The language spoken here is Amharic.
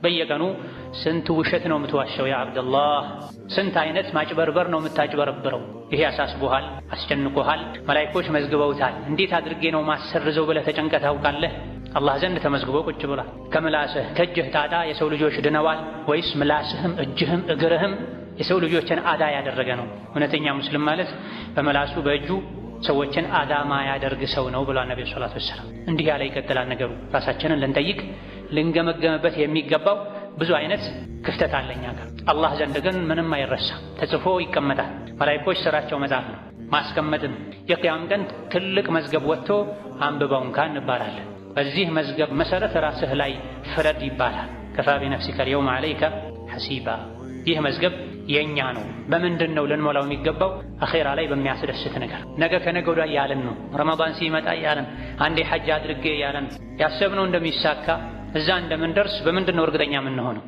በየቀኑ ስንት ውሸት ነው የምትዋሸው ያ አብደላህ? ስንት አይነት ማጭበርበር ነው የምታጭበረብረው? ይሄ አሳስቦሃል፣ አስጨንቆሃል፣ መላኢኮች መዝግበውታል። እንዴት አድርጌ ነው ማሰርዘው ብለህ ተጨንቀህ ታውቃለህ? አላህ ዘንድ ተመዝግቦ ቁጭ ብሏል። ከምላስህ ከእጅህ ጣጣ የሰው ልጆች ድነዋል ወይስ ምላስህም እጅህም እግርህም የሰው ልጆችን አዳ ያደረገ ነው? እውነተኛ ሙስሊም ማለት በመላሱ በእጁ ሰዎችን አዳማ ያደርግ ሰው ነው ብሏል ነብዩ ሰለላሁ ዐለይሂ ወሰለም። እንዲህ ያለ ይቀጥላል ነገሩ። ራሳችንን ልንጠይቅ ልንገመገምበት የሚገባው ብዙ አይነት ክፍተት አለኛ ጋር። አላህ ዘንድ ግን ምንም አይረሳም፣ ተጽፎ ይቀመጣል። መላኢኮች ስራቸው መጻፍ ነው ማስቀመጥም። የቂያም ቀን ትልቅ መዝገብ ወጥቶ አንብበው እንኳን እንባላለን። በዚህ መዝገብ መሰረት ራስህ ላይ ፍረድ ይባላል። ከፋ ቢነፍሲከ አልየውመ ዐለይከ ሐሲባ። ይህ መዝገብ የኛ ነው። በምንድን ነው ልንሞላው የሚገባው? አኼራ ላይ በሚያስደስት ነገር። ነገ ከነገ ወዲያ ያለን ነው። ረመዳን ሲመጣ ያለን፣ አንዴ ሐጅ አድርጌ ያለን፣ ያሰብነው እንደሚሳካ እዛ እንደምንደርስ በምንድን ነው እርግጠኛ የምንሆነው?